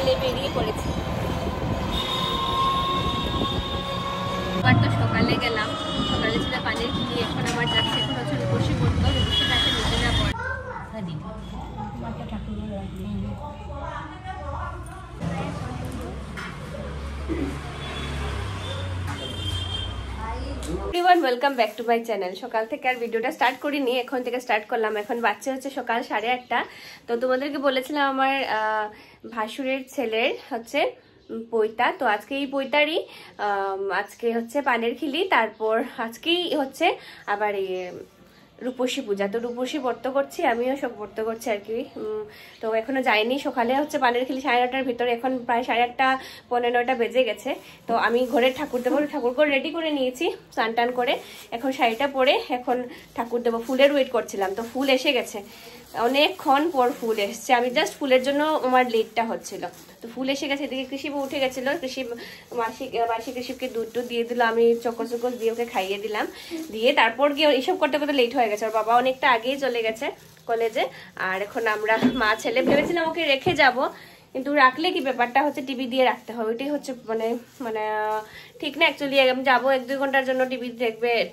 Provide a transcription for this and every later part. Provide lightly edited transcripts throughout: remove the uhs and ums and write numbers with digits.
ছেলে বেরিয়ে পড়েছি। আবার তো সকালে গেলাম, সকালে ছিল পানির খিলি, এখন আমার যাচ্ছে এখন হচ্ছে রূপসী পড়তো, রূপসী গাছে নিচে না পড়ে। Everyone, welcome back to my channel. সকাল থেকে আর ভিডিওটা স্টার্ট করিনি, এখন থেকে স্টার্ট করলাম। এখন বাচ্চা হচ্ছে সকাল 8:30। তো তোমাদেরকে বলেছিলাম আমার ভাসুরের ছেলের হচ্ছে পৈতা, তো আজকে এই পৈতারই আজকে হচ্ছে পানের খিলি, তারপর আজকেই হচ্ছে আবার এই রূপসী পূজা। তো রূপসী ব্রত করছি, আমিও সব ব্রত করছি আর কি। তো এখনো যাইনি, সকালে হচ্ছে পানের খিলি 9:30-টার ভিতরে, এখন প্রায় 8:30, 9:15 বেজে গেছে। তো আমি ঘরের ঠাকুর দেবো, ঠাকুরকে রেডি করে নিয়েছি স্নান টান করে, এখন শাড়িটা পরে এখন ঠাকুর দেবো। ফুলের ওয়েট করছিলাম, তো ফুল এসে গেছে, অনেকক্ষণ পর ফুল এসছে। আমি জাস্ট ফুলের জন্য আমার লেটটা হচ্ছিল, তো ফুল এসে গেছে। এদিকে কৃষিবু উঠে গেছিল, মাসি কৃষিবকে দুধ দিয়ে দিল, আমি চকস দিয়ে ওকে খাইয়ে দিলাম, দিয়ে তারপর গিয়ে এইসব করতে করতে লেট হয়ে গেছে। ওর বাবা অনেকটা আগেই চলে গেছে কলেজে, আর এখন আমরা মা ছেলে ভেবেছিলাম ওকে রেখে যাব, কিন্তু রাখলে কি ব্যাপারটা হচ্ছে টিভি দিয়ে রাখতে হবে, ওইটাই হচ্ছে মানে মানে ঠিক না। অ্যাকচুয়ালি আমি যাবো 1-2 ঘন্টার জন্য, টিভি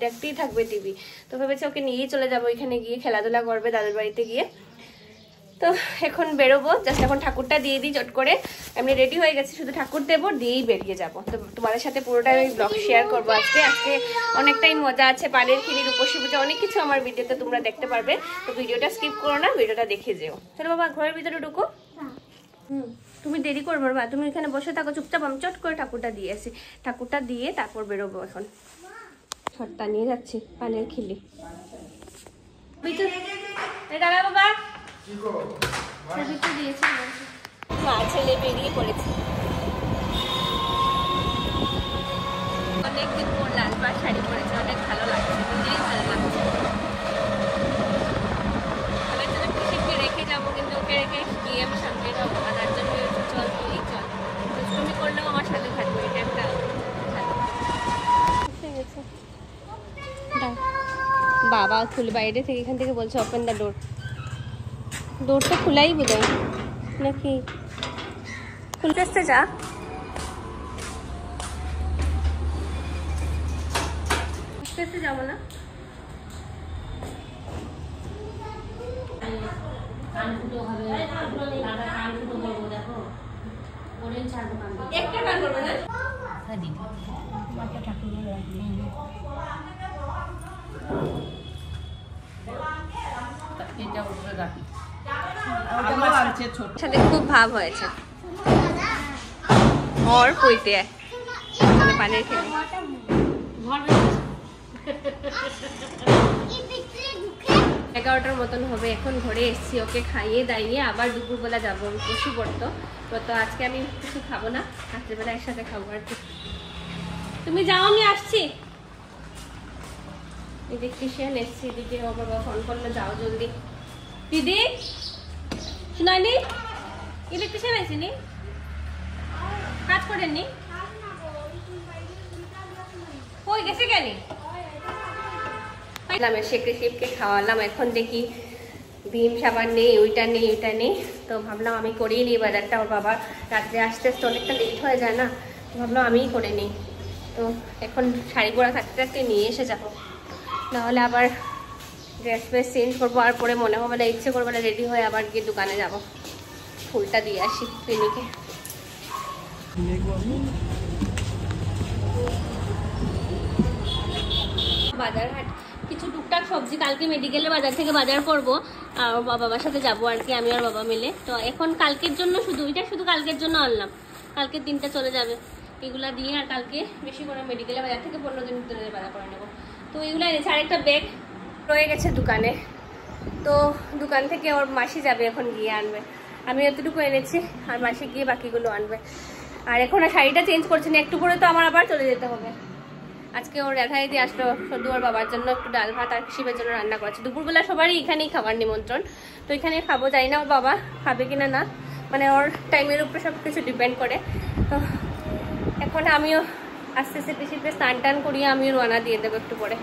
দেখতেই থাকবে টিভি। তো ভেবেছি ওকে নিয়েই চলে যাবো, ওইখানে গিয়ে খেলাধুলা করবে দাদুর বাড়িতে গিয়ে। তো এখন বেরোবো, জাস্ট এখন ঠাকুরটা দিয়ে দিই চট করে। আমি রেডি হয়ে গেছি, শুধু ঠাকুর দেবো, দিয়েই বেরিয়ে যাবো। তো তোমাদের সাথে পুরোটা আমি ব্লগ শেয়ার করবো আজকে। অনেকটাই মজা আছে, পানের খিলি, রূপসী পূজা, অনেক কিছু আমার ভিডিওতে তোমরা দেখতে পারবে। তো ভিডিওটা স্কিপ করো না, ভিডিওটা দেখে যেও। চলো বাবা ঘরের ভিতরে ঢুকো। তুমি দেরি করবো বাবা, তুমি এখানে বসে থাকো চুপচাপ, আমি চট করে ঠাকুরটা দিয়ে আসি। ঠাকুরটা দিয়ে তারপর বেরোবো। এখন ছটটা নিয়ে যাচ্ছি পানের খিলি। দাদা বাবা মা ছেলে বেরিয়ে পড়েছে। অনেকদিন পর লালপাড় শাড়ি পরেছে, অনেক ভালো লাগছে, নিজেই ভালো লাগছে। আমি তো কৃষিকে রেখে যাবো, কিন্তু ওকে রেখে গিয়ে আমি সামনে যাবো না, তার জন্য চল তুই চল, দুষ্টুমি করলেও আমার সাথে থাকবে, এটা একটা বাবা খুলে বাইরে থেকে, এখান থেকে বলছে ওপেন দ্য ডোর। ডোরটা খোলাই বোধহয় নাকি, খুলতে আসতে যা। আস্তে আস্তে যাবো না, একটা কান করবে না। সাথে খুব ভাব হয়েছে ওর কইতে পানির খেলে 11টার মতন হবে। এখন ঘরে এসছি, ওকে খাইয়ে দাইয়ে আবার দুপুরবেলা যাবো। বসি পড়তো তো আজকে আমি কিছু খাবো না, রাত্রিবেলা একসাথে খাবো আর কি। তুমি যাও, আমি আসছি। ইলেকট্রিশিয়ান এসছি, দিদি ও বাবা ফোন করলো, যাও জলদি। দিদি শুনাইনি, ইলেকট্রিশিয়ান আসেনি, কাজ করেননি, কই গেছে কেন? শিবকে খাওয়ালাম, এখন দেখি ভীম সাবান নেই, ওইটা নেই, ওইটা নেই। তো ভাবলাম আমি করেই নিই বাজারটা, ওর বাবা রাত্রে আসতে আসতে অনেকটা লেট হয়ে যায় না, ভাবলাম আমিই করে নিই। তো এখন শাড়ি পরা থাকতে থাকতে নিয়ে এসে যাবো, নাহলে আবার ড্রেস ফ্রেস চেঞ্জ করবো, আর পরে মনে হবে না, ইচ্ছে করবো না রেডি হয়ে আবার গিয়ে দোকানে যাব। ফুলটা দিয়ে আসি পিনিকে। বাজার হাট কিছু টুকটাক সবজি কালকে মেডিকেলে বাজার থেকে বাজার করবো, আর বাবার সাথে যাবো আর কি, আমি আর বাবা মিলে। তো এখন কালকের জন্য শুধু এটা, শুধু কালকের জন্য আনলাম, কালকে 3টা চলে যাবে এগুলা দিয়ে। আর কালকে বেশি করে মেডিকেলে বাজার থেকে 15 দিন ভিতরে বাজার করে নেবো। তো এগুলো এনেছে, আরেকটা ব্যাগ রয়ে গেছে দোকানে, তো দোকান থেকে ওর মাসি যাবে এখন গিয়ে আনবে। আমি এতটুকু এনেছি, আর মাসি গিয়ে বাকিগুলো আনবে। আর এখন শাড়িটা চেঞ্জ করছি না, একটু পরে তো আমার আবার চলে যেতে হবে। আজকে ওর রেখাই দিয়ে আসলো, শুধু ওর বাবার জন্য একটু ডাল ভাত আর শিবের জন্য রান্না করেছে। দুপুরবেলা সবারই এখানেই খাবার নিমন্ত্রণ, তো এখানে খাবো, যাই না ওর বাবা খাবে কিনা না, মানে ওর টাইমের উপরে সব কিছু ডিপেন্ড করে। তো এখন আমিও আস্তে আস্তে পিছিয়ে স্নান টান করিয়ে আমিও রান্না দিয়ে দেবো একটু পরে।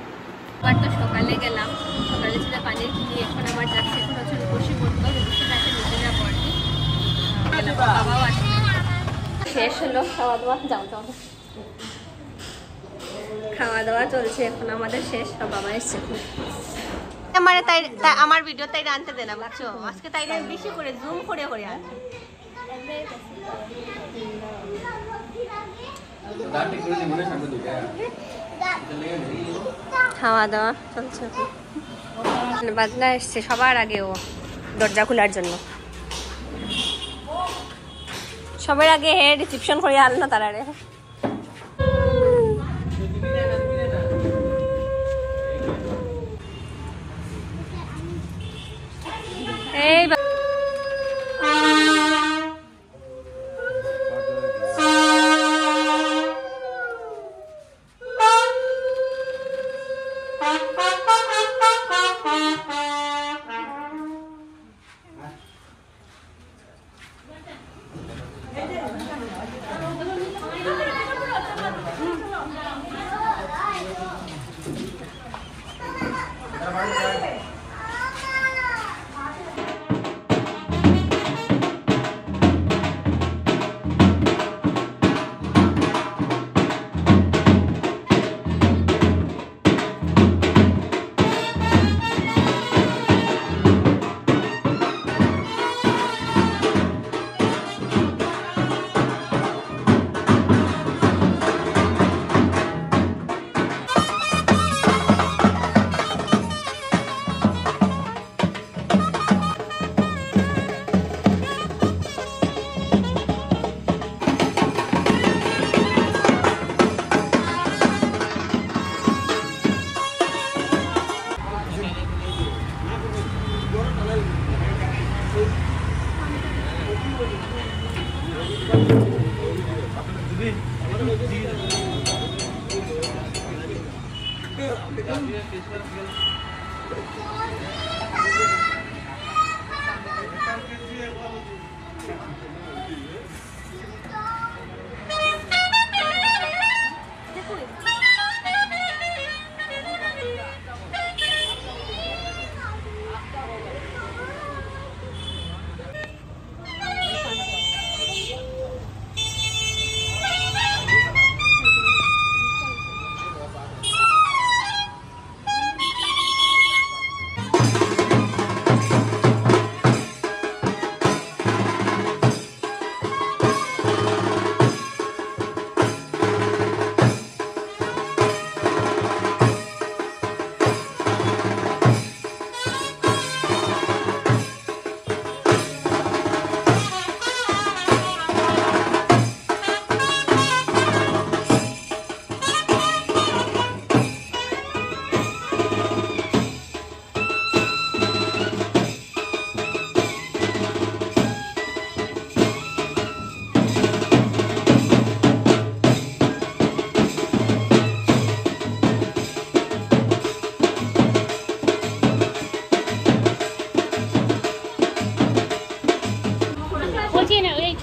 আবার তো সকালে গেলাম, সকালে ছিল পানির খিলি, এখন আমার যাচ্ছে এখন হচ্ছে রূপসী পড়তো, রূপসী গাছে নিচে যাবো আর কি। বাবাও আসবে, শেষ হলো খাওয়া দাওয়া। যাও যাও, খাওয়া দাওয়া চলছে এখন আমাদের শেষ। সব বাবা এসছে আমার, তাই আমার ভিডিও তাই আনতে দেনা বুঝছো, আজকে তাই বেশি করে জুম করে করে আনতে। খাওয়া দাওয়া চলছে, বাজনা এসছে সবার আগে, ও দরজা খোলার জন্য সবার আগে হে রিসেপশন করে আল না তারারে। এই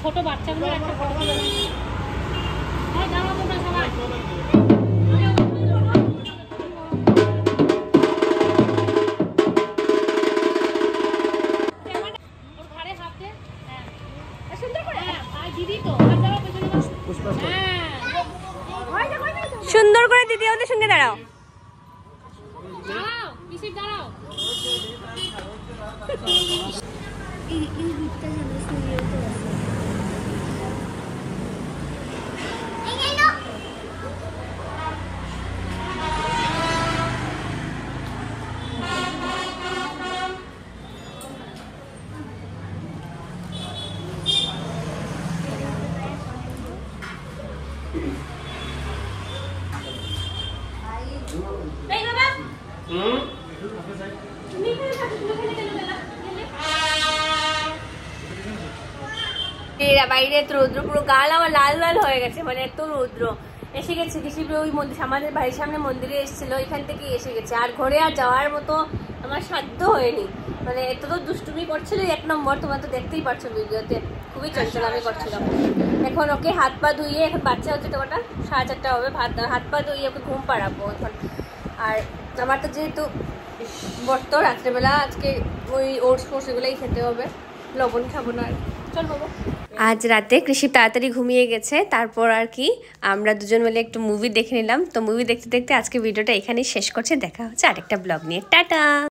ছোট বাচ্চাগুলোর একটা ফটো তুলে হ্যাঁ দাঁড়াও তোমরা সবাই ওর ঘাড়ে হাত দে হ্যাঁ সুন্দর করে হ্যাঁ ভাই দিদি তো আর দাঁড়াও পেছনে হ্যাঁ সুন্দর করে দিদি ওদের সঙ্গে দাঁড়াও দাঁড়াও পিসি দাঁড়াও এই দিকটা যেন সুন্দর আছে এই বাবা তুমি এখানে থাকো তুমি এখানে কেন এরা বাইরে তো রৌদ্র পুরো গাল আমার লাল লাল হয়ে গেছে মানে এত রৌদ্র এসে গেছে কৃষি ওই মন্দির আমাদের বাড়ির সামনে মন্দিরে এসেছিল এখান থেকে এসে গেছে আর ঘরে আর যাওয়ার মতো আমার সাধ্য হয়নি মানে এত তো দুষ্টুমি করছিল এক নম্বর তোমরা তো দেখতেই পারছো ভিডিওতে খুবই চঞ্চলামি করছিল এখন ওকে হাত পা ধুইয়ে এখন বাচ্চা হচ্ছে তোমারটা 4:30 হবে হাত পা ধুইয়ে ওকে ঘুম পাড়াবো এখন আর আমার তো যেহেতু বর্ত রাত্রেবেলা আজকে ওই ওটস ফোটস এগুলোই খেতে হবে লবণ খাবো না আর চল বাবু আজ রাতে কৃষি তাড়াতাড়ি ঘুমিয়ে গেছে, তারপর আর কি আমরা দুজন মিলে একটু মুভি দেখে নিলাম। তো মুভি দেখতে দেখতে আজকে ভিডিওটা এখানেই শেষ করছি। দেখা হচ্ছে আরেকটা ব্লগ নিয়ে। টাটা।